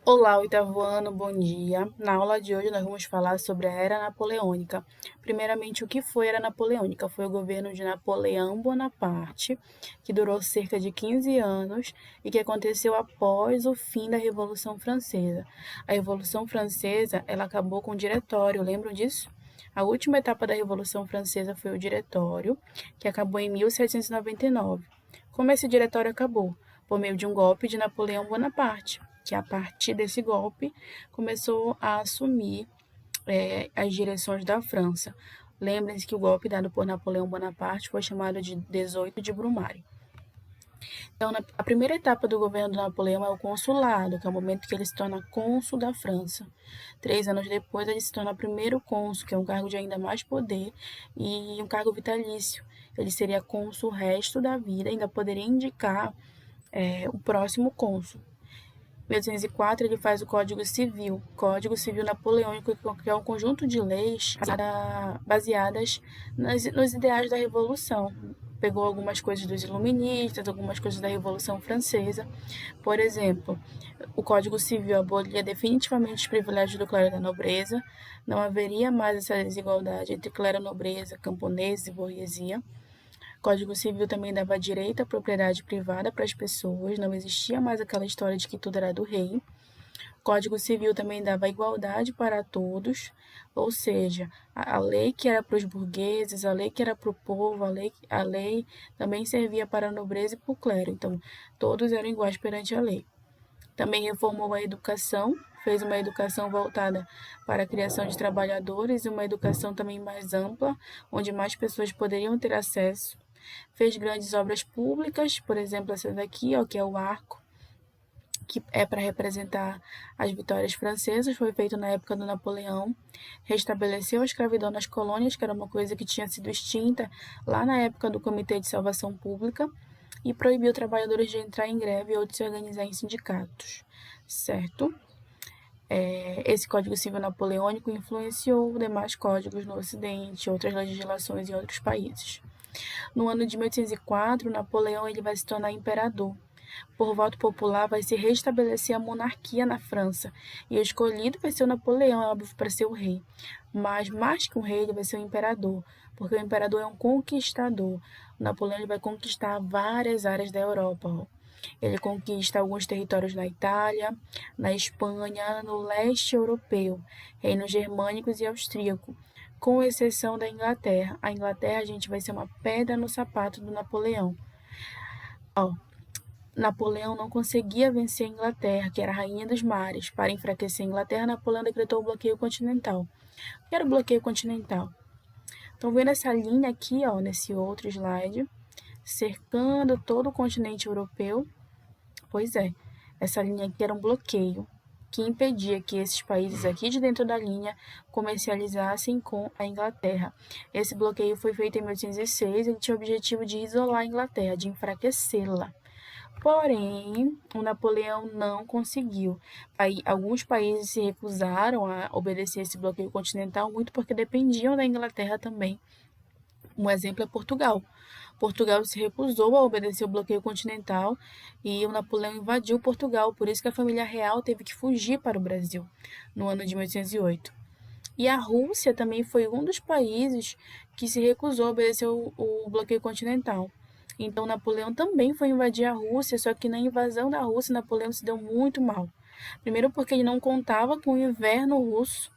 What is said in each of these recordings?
Olá, oitavo ano, bom dia. Na aula de hoje nós vamos falar sobre a Era Napoleônica. Primeiramente, o que foi a Era Napoleônica? Foi o governo de Napoleão Bonaparte, que durou cerca de 15 anos e que aconteceu após o fim da Revolução Francesa. A Revolução Francesa, ela acabou com o Diretório, lembram disso? A última etapa da Revolução Francesa foi o Diretório, que acabou em 1799. Como esse diretório acabou? Por meio de um golpe de Napoleão Bonaparte, que a partir desse golpe começou a assumir as direções da França. Lembrem-se que o golpe dado por Napoleão Bonaparte foi chamado de 18 de Brumário. Então, a primeira etapa do governo de Napoleão é o consulado, que é o momento que ele se torna cônsul da França. 3 anos depois, ele se torna primeiro cônsul, que é um cargo de ainda mais poder e um cargo vitalício. Ele seria cônsul o resto da vida, ainda poderia indicar o próximo cônsul. Em 1804, ele faz o Código Civil Napoleônico, que é um conjunto de leis baseadas nos ideais da Revolução. Pegou algumas coisas dos iluministas, algumas coisas da Revolução Francesa. Por exemplo, o Código Civil abolia definitivamente os privilégios do clero da nobreza, não haveria mais essa desigualdade entre clero, nobreza, camponeses e burguesia. O Código Civil também dava direito à propriedade privada para as pessoas, não existia mais aquela história de que tudo era do rei. O Código Civil também dava igualdade para todos, ou seja, a lei que era para os burgueses, a lei que era para o povo, a lei também servia para a nobreza e para o clero, então todos eram iguais perante a lei. Também reformou a educação, fez uma educação voltada para a criação de trabalhadores e uma educação também mais ampla, onde mais pessoas poderiam ter acesso. Fez grandes obras públicas, por exemplo, essa daqui, ó, que é o arco, que é para representar as vitórias francesas, foi feito na época do Napoleão. Restabeleceu a escravidão nas colônias, que era uma coisa que tinha sido extinta lá na época do Comitê de Salvação Pública, e proibiu trabalhadores de entrar em greve ou de se organizar em sindicatos, certo? Esse Código Civil Napoleônico influenciou demais códigos no Ocidente, outras legislações em outros países. No ano de 1804, Napoleão ele vai se tornar imperador. Por voto popular, vai se restabelecer a monarquia na França. E o escolhido vai ser o Napoleão, é óbvio, para ser o rei. Mas, mais que um rei, ele vai ser um imperador. Porque o imperador é um conquistador. O Napoleão ele vai conquistar várias áreas da Europa. Ó. Ele conquista alguns territórios na Itália, na Espanha, no leste europeu, reinos germânicos e austríaco, com exceção da Inglaterra. A Inglaterra, a gente vai ser uma pedra no sapato do Napoleão. Ó, Napoleão não conseguia vencer a Inglaterra, que era a rainha dos mares. Para enfraquecer a Inglaterra, Napoleão decretou o bloqueio continental. O que era o bloqueio continental? Estão vendo essa linha aqui, ó, nesse outro slide, cercando todo o continente europeu? Pois é, essa linha aqui era um bloqueio que impedia que esses países aqui de dentro da linha comercializassem com a Inglaterra. Esse bloqueio foi feito em 1806 e tinha o objetivo de isolar a Inglaterra, de enfraquecê-la. Porém, o Napoleão não conseguiu. Aí, alguns países se recusaram a obedecer esse bloqueio continental, muito porque dependiam da Inglaterra também. Um exemplo é Portugal. Portugal se recusou a obedecer o bloqueio continental e o Napoleão invadiu Portugal, por isso que a família real teve que fugir para o Brasil no ano de 1808. E a Rússia também foi um dos países que se recusou a obedecer o bloqueio continental. Então, Napoleão também foi invadir a Rússia, só que na invasão da Rússia, Napoleão se deu muito mal. Primeiro, porque ele não contava com o inverno russo.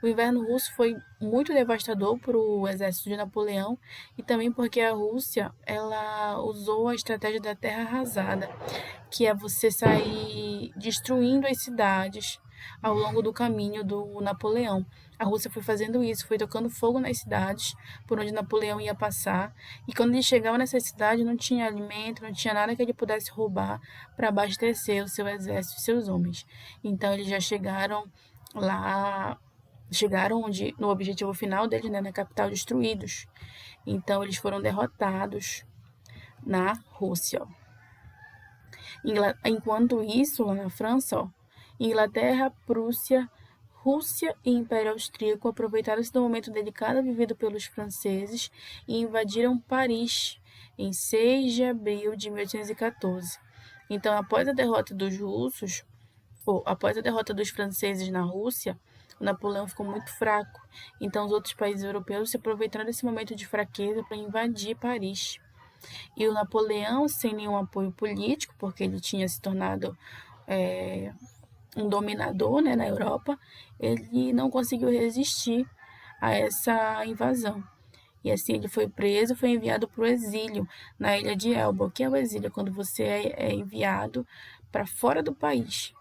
O inverno russo foi muito devastador para o exército de Napoleão e também porque a Rússia ela usou a estratégia da terra arrasada, que é você sair destruindo as cidades ao longo do caminho do Napoleão. A Rússia foi fazendo isso, foi tocando fogo nas cidades por onde Napoleão ia passar, e quando ele chegava nessas cidades não tinha alimento, não tinha nada que ele pudesse roubar para abastecer o seu exército e seus homens. Então eles já chegaram lá, chegaram onde, no objetivo final deles, né, na capital, destruídos. Então eles foram derrotados na Rússia. Enquanto isso, lá na França, ó, Inglaterra, Prússia, Rússia e Império Austríaco aproveitaram-se do momento delicado vivido pelos franceses e invadiram Paris em 6 de abril de 1814. Então, após a derrota dos russos, após a derrota dos franceses na Rússia, o Napoleão ficou muito fraco. Então, os outros países europeus se aproveitaram desse momento de fraqueza para invadir Paris. E o Napoleão, sem nenhum apoio político, porque ele tinha se tornado um dominador, né, na Europa, ele não conseguiu resistir a essa invasão. E assim ele foi preso, foi enviado para o exílio na ilha de Elba. O que é o exílio? Quando você é enviado para fora do país.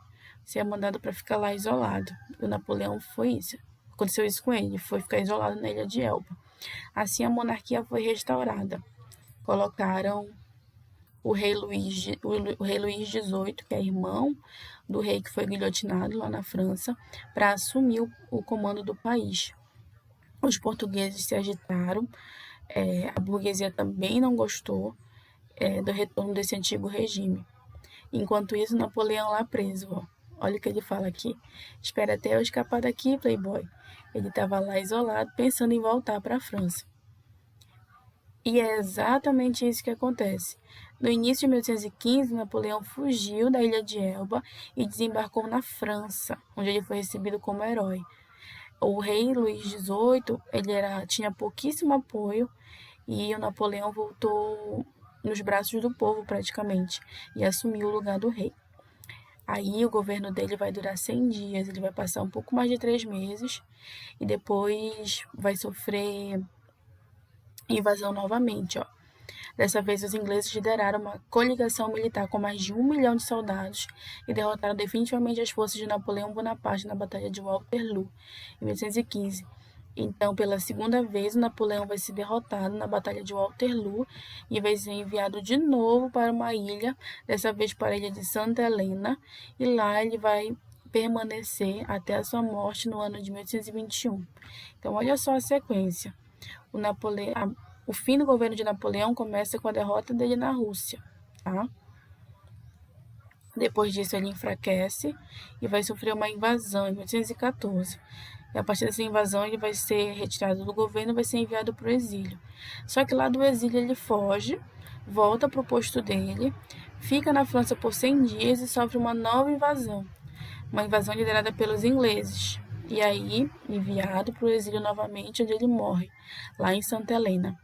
Você é mandado para ficar lá isolado. O Napoleão foi isso. Aconteceu isso com ele, ele foi ficar isolado na ilha de Elba. Assim a monarquia foi restaurada. Colocaram o rei Luís XVIII, que é irmão do rei que foi guilhotinado lá na França, para assumir o comando do país. Os portugueses se agitaram, a burguesia também não gostou do retorno desse antigo regime. Enquanto isso, Napoleão lá preso, ó. Olha o que ele fala aqui. Espera até eu escapar daqui, playboy. Ele estava lá isolado, pensando em voltar para a França. E é exatamente isso que acontece. No início de 1815, Napoleão fugiu da ilha de Elba e desembarcou na França, onde ele foi recebido como herói. O rei Luís XVIII tinha pouquíssimo apoio e o Napoleão voltou nos braços do povo praticamente e assumiu o lugar do rei. Aí o governo dele vai durar 100 dias, ele vai passar um pouco mais de 3 meses e depois vai sofrer invasão novamente, ó. Dessa vez, os ingleses lideraram uma coligação militar com mais de 1 milhão de soldados e derrotaram definitivamente as forças de Napoleão Bonaparte na Batalha de Waterloo, em 1815. Então, pela segunda vez, Napoleão vai ser derrotado na Batalha de Waterloo e vai ser enviado de novo para uma ilha, dessa vez para a ilha de Santa Helena, e lá ele vai permanecer até a sua morte no ano de 1821. Então, olha só a sequência. O fim do governo de Napoleão começa com a derrota dele na Rússia, tá? Depois disso, ele enfraquece e vai sofrer uma invasão em 1814. E a partir dessa invasão, ele vai ser retirado do governo e vai ser enviado para o exílio. Só que lá do exílio ele foge, volta para o posto dele, fica na França por 100 dias e sofre uma nova invasão. Uma invasão liderada pelos ingleses. E aí, enviado para o exílio novamente, onde ele morre, lá em Santa Helena.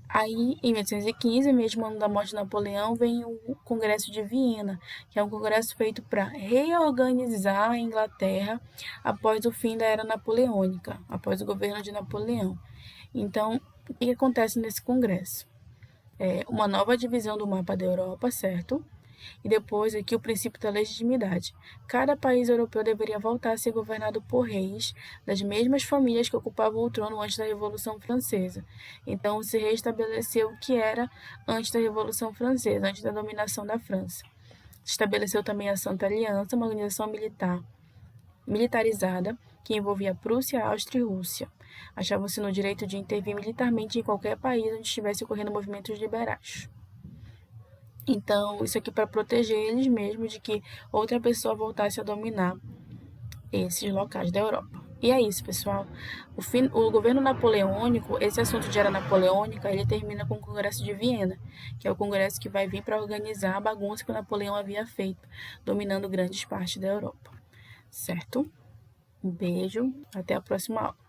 Aí, em 1815, mesmo ano da morte de Napoleão, vem o Congresso de Viena, que é um congresso feito para reorganizar a Inglaterra após o fim da Era Napoleônica, após o governo de Napoleão. Então, o que acontece nesse congresso? Uma nova divisão do mapa da Europa, certo? E depois aqui o princípio da legitimidade. Cada país europeu deveria voltar a ser governado por reis das mesmas famílias que ocupavam o trono antes da Revolução Francesa. Então se restabeleceu o que era antes da Revolução Francesa, antes da dominação da França. Se estabeleceu também a Santa Aliança, uma organização militarizada que envolvia a Prússia, Áustria e Rússia. Achavam-se no direito de intervir militarmente em qualquer país onde estivesse ocorrendo movimentos liberais. Então, isso aqui para proteger eles mesmos de que outra pessoa voltasse a dominar esses locais da Europa. E é isso, pessoal. O governo napoleônico, esse assunto de era napoleônica, ele termina com o Congresso de Viena, que é o congresso que vai vir para organizar a bagunça que o Napoleão havia feito, dominando grandes partes da Europa. Certo? Um beijo, até a próxima aula.